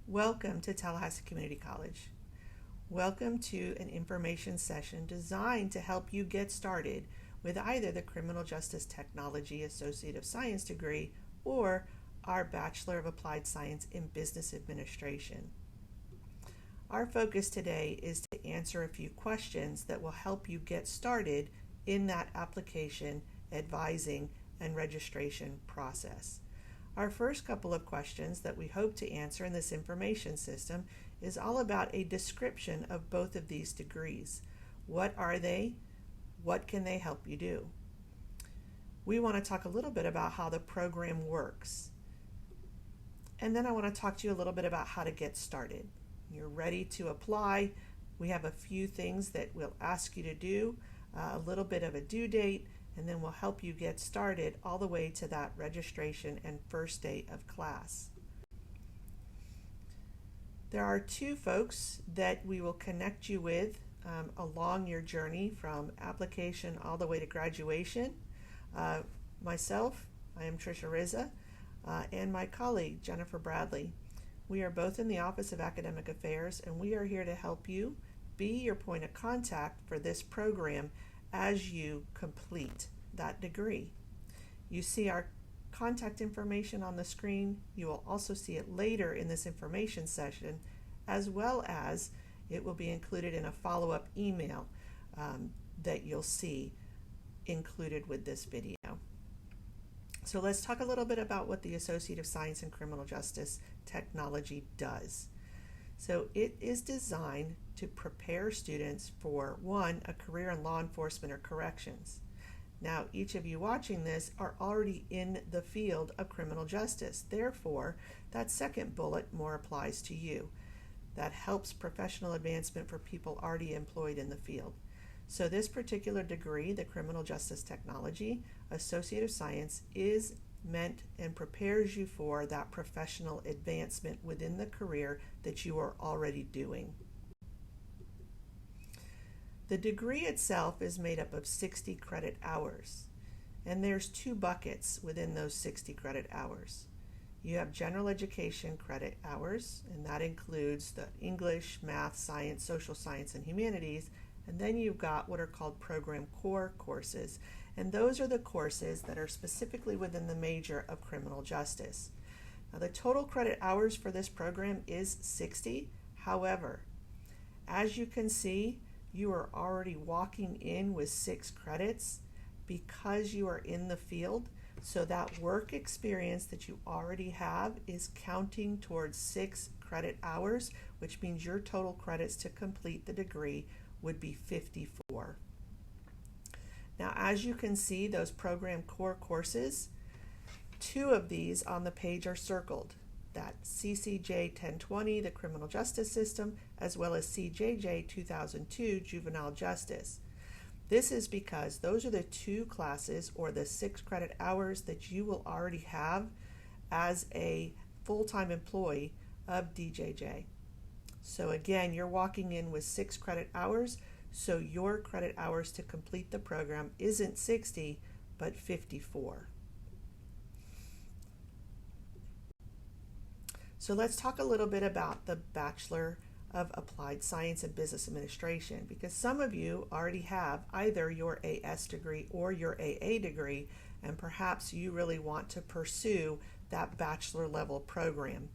Welcome to Tallahassee Community College. Welcome to an information session designed to help you get started with either the Criminal Justice Technology Associate of Science degree or our Bachelor of Applied Science in Business Administration. Our focus today is to answer a few questions that will help you get started in that application, advising, and registration process. Our first couple of questions that we hope to answer in this information system is all about a description of both of these degrees. What are they? What can they help you do? We want to talk a little bit about how the program works. And then I want to talk to you a little bit about how to get started. You're ready to apply. We have a few things that we'll ask you to do, a little bit of a due date, and then we'll help you get started all the way to that registration and first day of class. There are two folks that we will connect you with along your journey from application all the way to graduation. Myself, I am Tricia Rizza, and my colleague, Jennifer Bradley. We are both in the Office of Academic Affairs, and we are here to help you be your point of contact for this program as you complete that degree. You see our contact information on the screen. You will also see it later in this information session, as well as it will be included in a follow-up email that you'll see included with this video. So let's talk a little bit about what the Associate of Science in Criminal Justice Technology does. So it is designed to prepare students for, one, a career in law enforcement or corrections. Now, each of you watching this are already in the field of criminal justice. Therefore, that second bullet more applies to you. That helps professional advancement for people already employed in the field. So this particular degree, the Criminal Justice Technology Associate of Science, is meant and prepares you for that professional advancement within the career that you are already doing. The degree itself is made up of 60 credit hours, and there's two buckets within those 60 credit hours. You have general education credit hours, and that includes the English, math, science, social science, and humanities, and then you've got what are called program core courses, and those are the courses that are specifically within the major of criminal justice. Now, the total credit hours for this program is 60. However, as you can see, you are already walking in with 6 credits because you are in the field. So that work experience that you already have is counting towards 6 credit hours, which means your total credits to complete the degree would be 54. Now, as you can see, those program core courses, 2 of these on the page are circled. That CCJ 1020, the Criminal Justice System, as well as CJJ 2002, Juvenile Justice. This is because those are the 2 classes or the 6 credit hours that you will already have as a full-time employee of DJJ. So again, you're walking in with 6 credit hours, so your credit hours to complete the program isn't 60, but 54. So let's talk a little bit about the Bachelor of Applied Science and Business Administration, because some of you already have either your AS degree or your AA degree, and perhaps you really want to pursue that bachelor level program.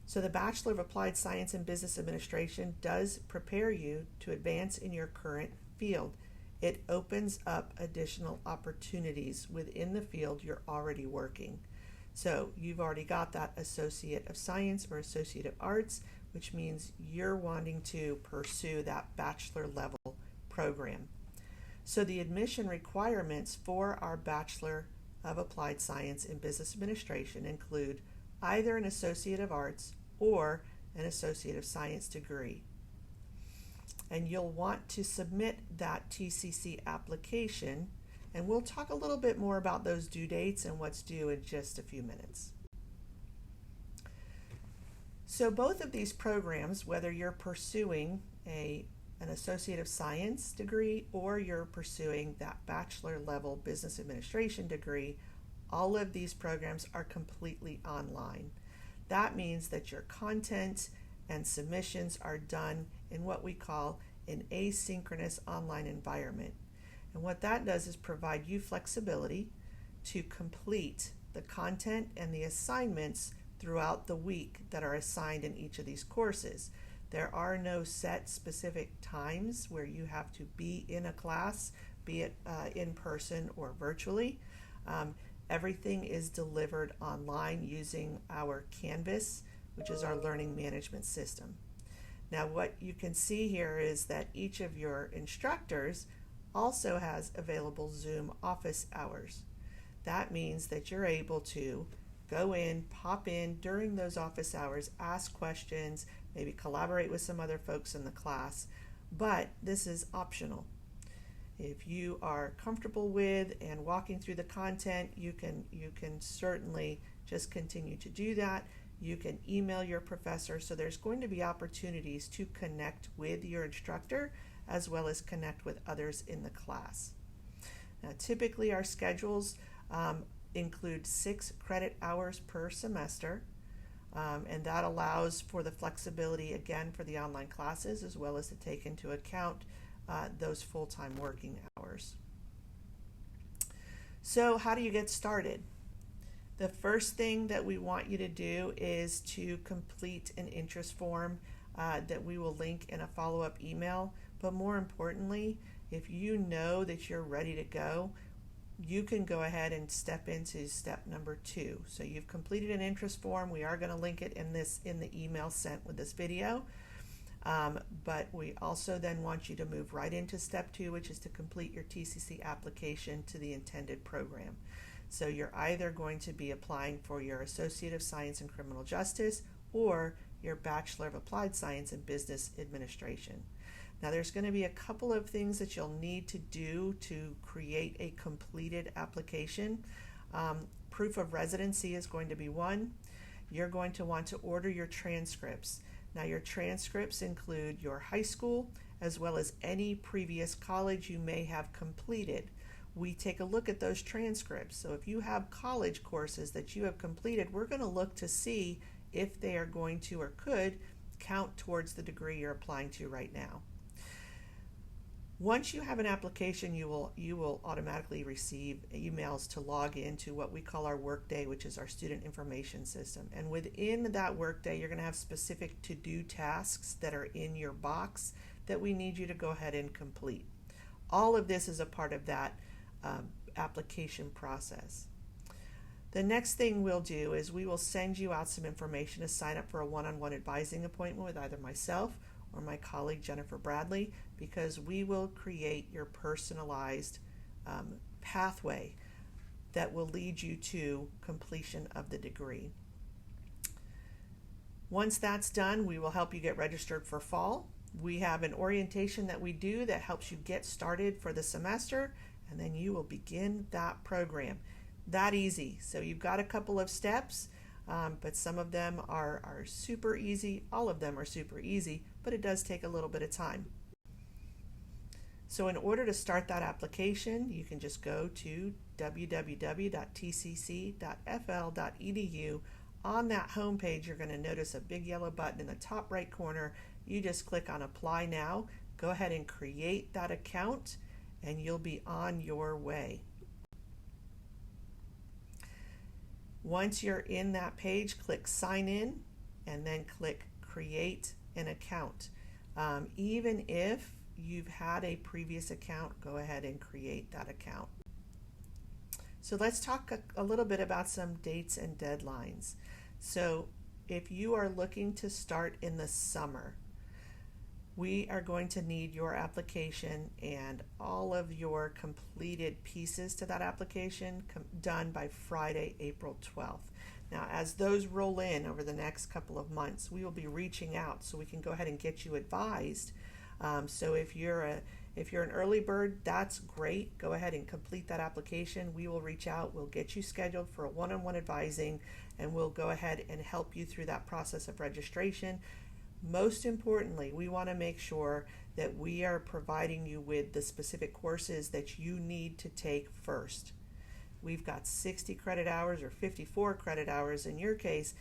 So the Bachelor of Applied Science and Business Administration does prepare you to advance in your current field. It opens up additional opportunities within the field you're already working. So you've already got that Associate of Science or Associate of Arts, which means you're wanting to pursue that bachelor level program. So the admission requirements for our Bachelor of Applied Science in Business Administration include either an Associate of Arts or an Associate of Science degree. And you'll want to submit that TCC application, and we'll talk a little bit more about those due dates and what's due in just a few minutes. So both of these programs, whether you're pursuing an Associate of Science degree or you're pursuing that bachelor level business administration degree, all of these programs are completely online. That means that your content and submissions are done in what we call an asynchronous online environment. And what that does is provide you flexibility to complete the content and the assignments throughout the week that are assigned in each of these courses. There are no set specific times where you have to be in a class, be it in person or virtually. Everything is delivered online using our Canvas, which is our learning management system. Now, what you can see here is that each of your instructors also has available Zoom office hours. That means that you're able to go in, pop in during those office hours, ask questions, maybe collaborate with some other folks in the class, but this is optional. If you are comfortable with and walking through the content, you can certainly just continue to do that. You can email your professor, so there's going to be opportunities to connect with your instructor as well as connect with others in the class. Now, typically our schedules include 6 credit hours per semester, and that allows for the flexibility again for the online classes as well as to take into account those full-time working hours. So how do you get started? The first thing that we want you to do is to complete an interest form that we will link in a follow-up email. But more importantly, if you know that you're ready to go, you can go ahead and step into step number 2. So you've completed an interest form. We are going to link it in the email sent with this video. But we also then want you to move right into step 2, which is to complete your TCC application to the intended program. So you're either going to be applying for your Associate of Science in Criminal Justice or your Bachelor of Applied Science in Business Administration. Now there's going to be a couple of things that you'll need to do to create a completed application. Proof of residency is going to be one. You're going to want to order your transcripts. Now your transcripts include your high school as well as any previous college you may have completed. We take a look at those transcripts. So if you have college courses that you have completed, we're going to look to see if they are going to or could count towards the degree you're applying to right now. Once you have an application, you will automatically receive emails to log into what we call our Workday, which is our student information system. And within that Workday, you're going to have specific to-do tasks that are in your box that we need you to go ahead and complete. All of this is a part of that application process. The next thing we'll do is we will send you out some information to sign up for a one-on-one advising appointment with either myself or my colleague Jennifer Bradley, because we will create your personalized pathway that will lead you to completion of the degree. Once that's done, we will help you get registered for fall. We have an orientation that we do that helps you get started for the semester, and then you will begin that program. That easy. So you've got a couple of steps, but some of them are super easy. All of them are super easy, but it does take a little bit of time. So in order to start that application, you can just go to www.tcc.fl.edu. On that homepage, you're going to notice a big yellow button in the top right corner. You just click on Apply Now. Go ahead and create that account, and you'll be on your way. Once you're in that page, click Sign In, and then click Create an Account. Even if you've had a previous account, go ahead and create that account. So let's talk a little bit about some dates and deadlines. So if you are looking to start in the summer, we are going to need your application and all of your completed pieces to that application done by Friday, April 12th. Now, as those roll in over the next couple of months, we will be reaching out so we can go ahead and get you advised. So if you're an early bird, that's great. Go ahead and complete that application. We will reach out. We'll get you scheduled for a one-on-one advising, and we'll go ahead and help you through that process of registration. Most importantly, we want to make sure that we are providing you with the specific courses that you need to take first. We've got 60 credit hours or 54 credit hours in your case.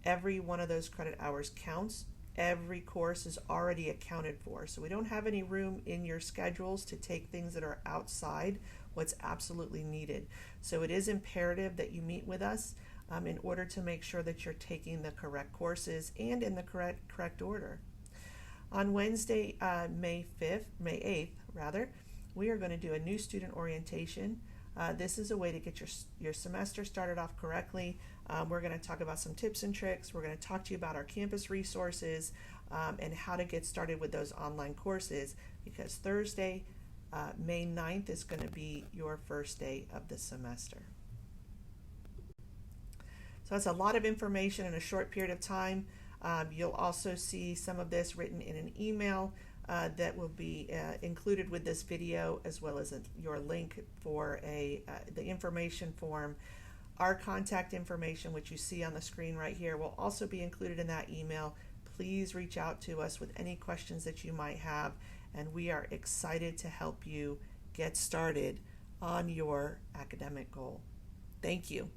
Every one of those credit hours counts. Every course is already accounted for. So we don't have any room in your schedules to take things that are outside what's absolutely needed. So it is imperative that you meet with us in order to make sure that you're taking the correct courses and in the correct order. On Wednesday, May 8th, we are going to do a new student orientation. This is a way to get your semester started off correctly. We're going to talk about some tips and tricks. We're going to talk to you about our campus resources and how to get started with those online courses, because Thursday, May 9th is going to be your first day of the semester. So that's a lot of information in a short period of time. You'll also see some of this written in an email that will be included with this video, as well as your link for the information form. Our contact information, which you see on the screen right here, will also be included in that email. Please reach out to us with any questions that you might have, and we are excited to help you get started on your academic goal. Thank you.